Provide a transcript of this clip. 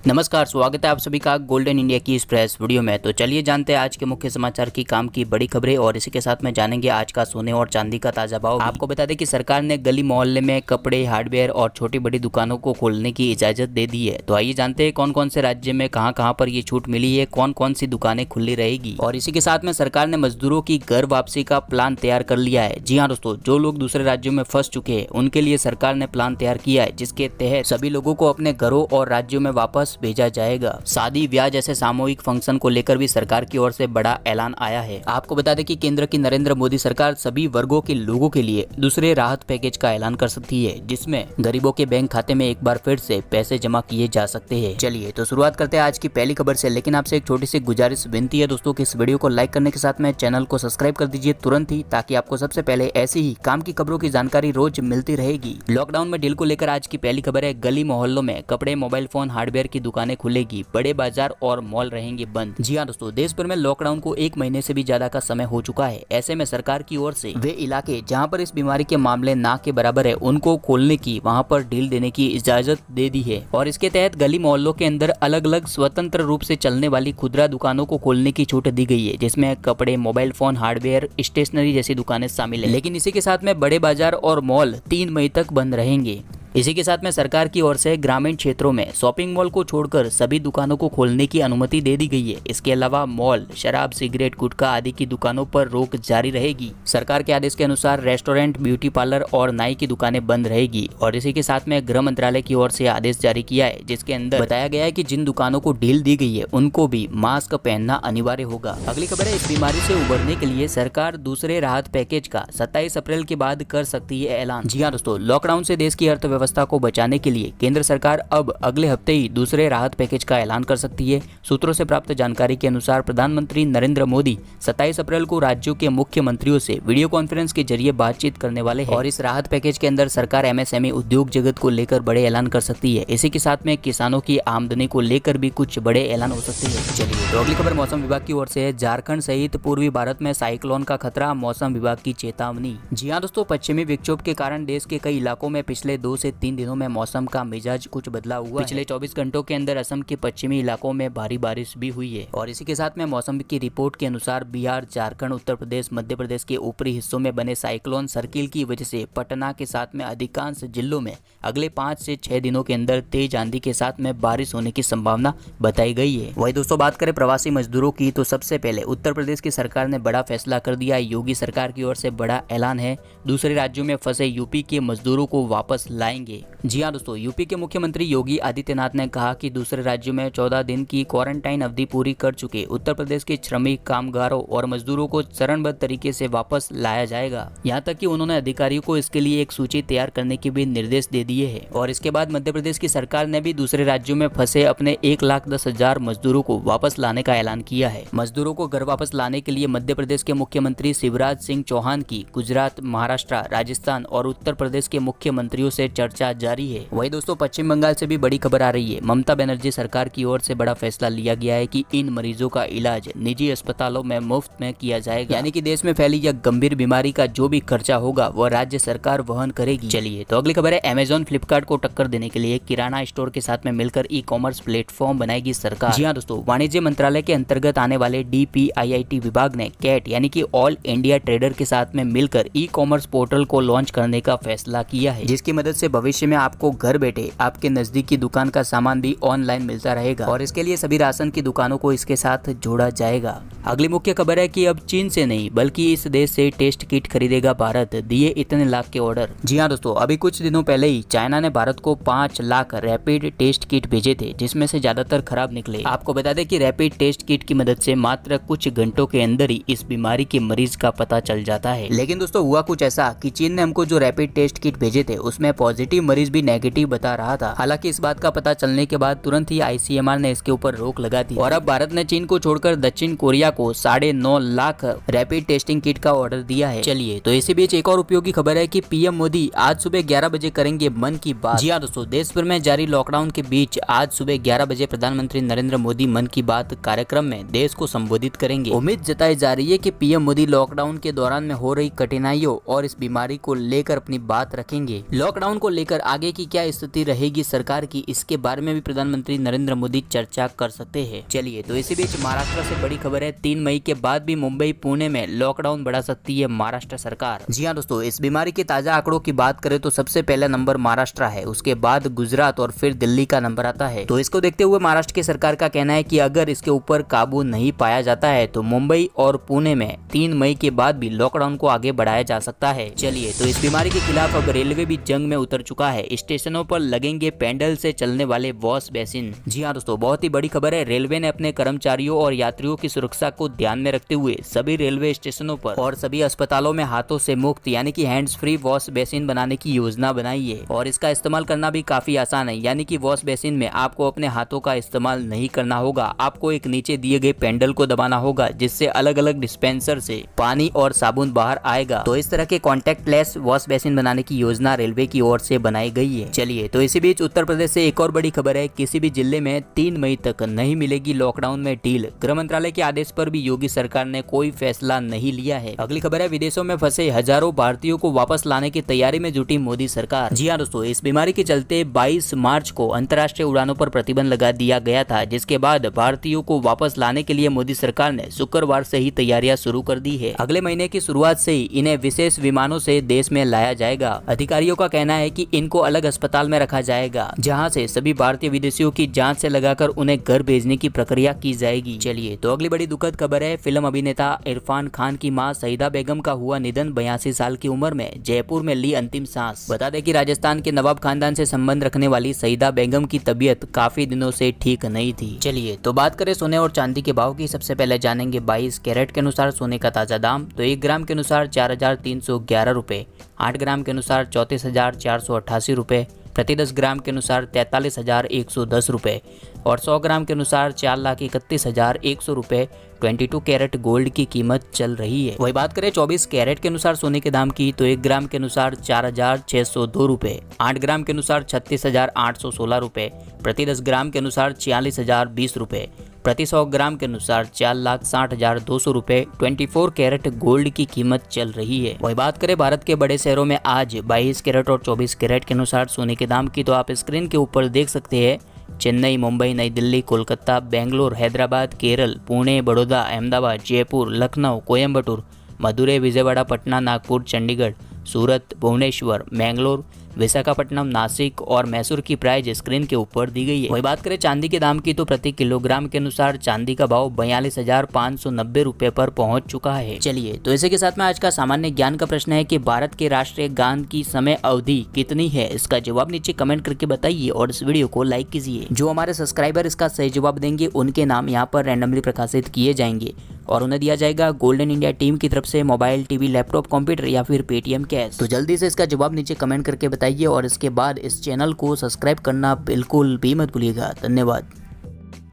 नमस्कार, स्वागत है आप सभी का गोल्डन इंडिया की इस प्रेस वीडियो में। तो चलिए जानते हैं आज के मुख्य समाचार की काम की बड़ी खबरें और इसी के साथ में जानेंगे आज का सोने और चांदी का ताजा भाव। आपको बता दें कि सरकार ने गली मोहल्ले में कपड़े, हार्डवेयर और छोटी बड़ी दुकानों को खोलने की इजाजत दे दी है। तो आइए जानते हैं कौन कौन से राज्य में कहां पर ये छूट मिली है, कौन कौन सी दुकानें खुली रहेगी। और इसी के साथ में सरकार ने मजदूरों की घर वापसी का प्लान तैयार कर लिया है। जी हाँ दोस्तों, जो लोग दूसरे राज्यों में फंस चुके हैं उनके लिए सरकार ने प्लान तैयार किया है, जिसके तहत सभी लोगों को अपने घरों और राज्यों में वापस भेजा जाएगा। शादी, ब्याह जैसे सामूहिक फंक्शन को लेकर भी सरकार की ओर से बड़ा ऐलान आया है। आपको बता दें कि केंद्र की नरेंद्र मोदी सरकार सभी वर्गों के लोगों के लिए दूसरे राहत पैकेज का ऐलान कर सकती है, जिसमें गरीबों के बैंक खाते में एक बार फिर से पैसे जमा किए जा सकते हैं। चलिए तो शुरुआत करते हैं आज की पहली खबर से, लेकिन आपसे एक छोटी सी गुजारिश विनती है दोस्तों कि इस वीडियो को लाइक करने के साथ में चैनल को सब्सक्राइब कर दीजिए तुरंत ही, ताकि आपको सबसे पहले ऐसी ही काम की खबरों की जानकारी रोज मिलती रहेगी। लॉकडाउन में डील को लेकर आज की पहली खबर है, गली मोहल्लों में कपड़े, मोबाइल फोन, हार्डवेयर की दुकानें खुलेगी, बड़े बाजार और मॉल रहेंगे बंद। जी हाँ दोस्तों, देश भर में लॉकडाउन को 1 महीने से भी ज्यादा का समय हो चुका है। ऐसे में सरकार की ओर से वे इलाके जहां पर इस बीमारी के मामले ना के बराबर है उनको खोलने की, वहां पर ढील देने की इजाजत दे दी है। और इसके तहत गली मोहल्लों के अंदर अलग अलग स्वतंत्र रूप से चलने वाली खुदरा दुकानों को खोलने की छूट दी गई है, जिसमें कपड़े, मोबाइल फोन, हार्डवेयर, स्टेशनरी जैसी दुकानें शामिल है। लेकिन इसी के साथ में बड़े बाजार और मॉल 3 मई तक बंद रहेंगे। इसी के साथ में सरकार की ओर से ग्रामीण क्षेत्रों में शॉपिंग मॉल को छोड़कर सभी दुकानों को खोलने की अनुमति दे दी गई है। इसके अलावा मॉल, शराब, सिगरेट, गुटखा आदि की दुकानों पर रोक जारी रहेगी। सरकार के आदेश के अनुसार रेस्टोरेंट, ब्यूटी पार्लर और नाई की दुकानें बंद रहेगी। और इसी के साथ में गृह मंत्रालय की ओर से आदेश जारी किया है, जिसके अंदर बताया गया है कि जिन दुकानों को ढील दी गई है उनको भी मास्क पहनना अनिवार्य होगा। अगली खबर है, इस बीमारी से उबरने के लिए सरकार दूसरे राहत पैकेज का 27 अप्रैल के बाद कर सकती है ऐलान। जी हाँ दोस्तों, लॉकडाउन से देश की अर्थव्यवस्था को बचाने के लिए केंद्र सरकार अब अगले हफ्ते ही दूसरे राहत पैकेज का ऐलान कर सकती है। सूत्रों से प्राप्त जानकारी के अनुसार प्रधानमंत्री नरेंद्र मोदी 27 अप्रैल को राज्यों के मुख्यमंत्रियों से वीडियो कॉन्फ्रेंस के जरिए बातचीत करने वाले हैं। और इस राहत पैकेज के अंदर सरकार एमएसएमई उद्योग जगत को लेकर बड़े ऐलान कर सकती है। इसी के साथ में किसानों की आमदनी को लेकर भी कुछ बड़े ऐलान हो सकते हैं। चलिए तो अगली खबर मौसम विभाग की ओर से है। झारखंड सहित पूर्वी भारत में साइक्लोन का खतरा, मौसम विभाग की चेतावनी। जी हाँ दोस्तों, पश्चिमी विक्षोभ के कारण देश के कई इलाकों में पिछले 2 से 3 दिनों में मौसम का मिजाज कुछ बदला हुआ है। पिछले 24 घंटों के अंदर असम के पश्चिमी इलाकों में भारी बारिश भी हुई है। और इसी के साथ में मौसम की रिपोर्ट के अनुसार बिहार, झारखंड, उत्तर प्रदेश, मध्य प्रदेश के ऊपरी हिस्सों में बने साइक्लोन सर्किल की वजह से पटना के साथ में अधिकांश जिलों में अगले 5 से 6 दिनों के अंदर तेज आंधी के साथ में बारिश होने की संभावना बताई गई है। वही दोस्तों बात करें प्रवासी मजदूरों की, तो सबसे पहले उत्तर प्रदेश की सरकार ने बड़ा फैसला कर दिया। योगी सरकार की ओर से बड़ा ऐलान है, दूसरे राज्यों में फंसे यूपी के मजदूरों को वापस लाएंगे। जी हाँ दोस्तों, यूपी के मुख्यमंत्री योगी आदित्यनाथ ने कहा कि दूसरे राज्यों में 14 दिन की क्वारंटाइन अवधि पूरी कर चुके उत्तर प्रदेश के श्रमिक, कामगारों और मजदूरों को चरणबद्ध तरीके से वापस लाया जाएगा। यहाँ तक कि उन्होंने अधिकारियों को इसके लिए एक सूची तैयार करने के भी निर्देश दे दिए हैं। और इसके बाद मध्य प्रदेश की सरकार ने भी दूसरे राज्यों में फंसे अपने 1,10,000 मजदूरों को वापस लाने का ऐलान किया है। मजदूरों को घर वापस लाने के लिए मध्य प्रदेश के मुख्यमंत्री शिवराज सिंह चौहान की गुजरात, महाराष्ट्र, राजस्थान और उत्तर प्रदेश के मुख्यमंत्रियों से चर्चा जारी है। वही दोस्तों पश्चिम बंगाल से भी बड़ी खबर आ रही है। ममता बनर्जी सरकार की ओर से बड़ा फैसला लिया गया है कि इन मरीजों का इलाज निजी अस्पतालों में मुफ्त में किया जाएगा। यानी कि देश में फैली यह गंभीर बीमारी का जो भी खर्चा होगा वह राज्य सरकार वहन करेगी। चलिए तो अगली खबर है, अमेजॉन, फ्लिपकार्ट को टक्कर देने के लिए किराना स्टोर के साथ में मिलकर ई कॉमर्स प्लेटफॉर्म बनाएगी सरकार। जी हाँ दोस्तों, वाणिज्य मंत्रालय के अंतर्गत आने वाले DPIIT विभाग ने कैट यानी कि ऑल इंडिया ट्रेडर के साथ में मिलकर ई कॉमर्स पोर्टल को लॉन्च करने का फैसला किया है, जिसकी मदद से भविष्य में आपको घर बैठे आपके नजदीक की दुकान का सामान भी ऑनलाइन मिलता रहेगा। और इसके लिए सभी राशन की दुकानों को इसके साथ जोड़ा जाएगा। अगली मुख्य खबर है कि अब चीन से नहीं बल्कि इस देश से टेस्ट किट खरीदेगा भारत, दिए इतने लाख के ऑर्डर। जी हाँ दोस्तों, अभी कुछ दिनों पहले ही चाइना ने भारत को 5 लाख रैपिड टेस्ट किट भेजे थे, जिसमें से ज्यादातर खराब निकले। आपको बता दें कि रैपिड टेस्ट किट की मदद से मात्र कुछ घंटों के अंदर ही इस बीमारी के मरीज का पता चल जाता है। लेकिन दोस्तों हुआ कुछ ऐसा कि चीन ने हमको जो रैपिड टेस्ट किट भेजे थे उसमें पॉजिटिव मरीज भी नेगेटिव बता रहा था। हालांकि इस बात का पता चलने के बाद तुरंत ही ICMR ने इसके ऊपर रोक लगा दी। और अब भारत ने चीन को छोड़कर दक्षिण कोरिया को 9.5 लाख रैपिड टेस्टिंग किट का ऑर्डर दिया है। चलिए तो इसी बीच एक और उपयोगी खबर है कि PM मोदी आज सुबह 11 बजे करेंगे मन की बात। जी हाँ दोस्तों, देश भर में जारी लॉकडाउन के बीच आज सुबह 11 बजे प्रधानमंत्री नरेंद्र मोदी मन की बात कार्यक्रम में देश को संबोधित करेंगे। उम्मीद जताई जा रही है कि PM मोदी लॉकडाउन के दौरान में हो रही कठिनाइयों और इस बीमारी को लेकर अपनी बात रखेंगे। लॉकडाउन को लेकर आगे की क्या स्थिति रहेगी सरकार की, इसके बारे में भी प्रधानमंत्री नरेंद्र मोदी चर्चा कर सकते हैं। चलिए, तो इसी बीच महाराष्ट्र से बड़ी खबर है, 3 मई के बाद भी मुंबई पुणे में लॉकडाउन बढ़ा सकती है महाराष्ट्र सरकार। जी हाँ दोस्तों, इस बीमारी के ताजा आंकड़ों की बात करें तो सबसे पहला नंबर महाराष्ट्र है, उसके बाद गुजरात और फिर दिल्ली का नंबर आता है। तो इसको देखते हुए महाराष्ट्र की सरकार का कहना है कि अगर इसके ऊपर काबू नहीं पाया जाता है तो मुंबई और पुणे में 3 मई के बाद भी लॉकडाउन को आगे बढ़ाया जा सकता है। चलिए, तो इस बीमारी के खिलाफ अब रेलवे भी जंग में उतर चुका है। स्टेशनों पर लगेंगे पैडल से चलने वाले वॉश बेसिन। जी हाँ दोस्तों, बहुत ही बड़ी खबर है। रेलवे ने अपने कर्मचारियों और यात्रियों की सुरक्षा को ध्यान में रखते हुए सभी रेलवे स्टेशनों पर और सभी अस्पतालों में हाथों से मुक्त यानी कि हैंड्स फ्री वॉश बेसिन बनाने की योजना बनाई है। और इसका इस्तेमाल करना भी काफी आसान है, यानी कि वॉश बेसिन में आपको अपने हाथों का इस्तेमाल नहीं करना होगा। आपको एक नीचे दिए गए पैडल को दबाना होगा, जिससे अलग अलग डिस्पेंसर से पानी और साबुन बाहर आएगा। तो इस तरह के कॉन्टेक्टलेस वॉश बेसिन बनाने की योजना रेलवे की ओर से बनाई गई है। चलिए, तो इसी बीच उत्तर प्रदेश से एक और बड़ी खबर है, किसी भी जिले में 3 मई तक नहीं मिलेगी लॉकडाउन में ढील। गृह मंत्रालय के आदेश पर भी योगी सरकार ने कोई फैसला नहीं लिया है। अगली खबर है, विदेशों में फंसे हजारों भारतीयों को वापस लाने की तैयारी में जुटी मोदी सरकार। जी हाँ दोस्तों, इस बीमारी के चलते 22 मार्च को अंतर्राष्ट्रीय उड़ानों पर प्रतिबंध लगा दिया गया था, जिसके बाद भारतीयों को वापस लाने के लिए मोदी सरकार ने शुक्रवार से ही तैयारियां शुरू कर दी है। अगले महीने की शुरुआत से ही इन्हें विशेष विमानों से देश में लाया जाएगा। अधिकारियों का कहना है कि इनको अलग अस्पताल में रखा जाएगा, जहां से सभी भारतीय विदेशियों की जांच से लगाकर उन्हें घर भेजने की प्रक्रिया की जाएगी। चलिए, तो अगली बड़ी दुखद खबर है, फिल्म अभिनेता इरफान खान की मां सईदा बेगम का हुआ निधन। 82 साल की उम्र में जयपुर में ली अंतिम सांस। बता दें कि राजस्थान के नवाब खानदान से संबंध रखने वाली सईदा बेगम की तबीयत काफी दिनों से ठीक नहीं थी। चलिए, तो बात करें सोने और चांदी के भाव की। सबसे पहले जानेंगे 22 कैरेट के अनुसार सोने का ताजा दाम। तो 1 ग्राम के अनुसार 4,311 रुपए, 8 ग्राम के अनुसार 34,488 रुपए, प्रति 10 ग्राम के अनुसार 43,110 रुपए और 100 ग्राम के अनुसार 4,31,100 रुपए 22 कैरेट गोल्ड की कीमत चल रही है। वही बात करें 24 कैरेट के अनुसार सोने के दाम की, तो 1 ग्राम के अनुसार 4,602 रुपए, 8 ग्राम के अनुसार 36,816 रुपए, प्रति 10 ग्राम के अनुसार 46,020 रुपए, प्रति 100 ग्राम के अनुसार 4,60,200 रुपए 24 कैरेट गोल्ड की कीमत चल रही है। वही बात करें भारत के बड़े शहरों में आज 22 कैरेट और 24 कैरेट के अनुसार सोने के दाम की, तो आप स्क्रीन के ऊपर देख सकते हैं। चेन्नई, मुंबई, नई दिल्ली, कोलकाता, बेंगलोर, हैदराबाद, केरल, पुणे, बड़ौदा, अहमदाबाद, जयपुर, लखनऊ, कोयम्बटूर, मदुरै, विजयवाड़ा, पटना, नागपुर, चंडीगढ़, सूरत, भुवनेश्वर, मैंगलोर, विशाखापट्टनम, नासिक और मैसूर की प्राइस स्क्रीन के ऊपर दी गई है। वही बात करें चांदी के दाम की, तो प्रति किलोग्राम के अनुसार चांदी का भाव 42,590 रुपए पर पहुंच चुका है। चलिए, तो इसी के साथ में आज का सामान्य ज्ञान का प्रश्न है कि भारत के राष्ट्रीय गान की समय अवधि कितनी है। इसका जवाब नीचे कमेंट करके बताइए और इस वीडियो को लाइक कीजिए। जो हमारे सब्सक्राइबर इसका सही जवाब देंगे उनके नाम यहाँ पर रैंडमली प्रकाशित किए जाएंगे और उन्हें दिया जाएगा गोल्डन इंडिया टीम की तरफ से मोबाइल, टीवी, लैपटॉप, कंप्यूटर या फिर पेटीएम कैश। तो जल्दी से इसका जवाब नीचे कमेंट करके बताइए और इसके बाद इस चैनल को सब्सक्राइब करना बिल्कुल भी मत भूलिएगा। धन्यवाद।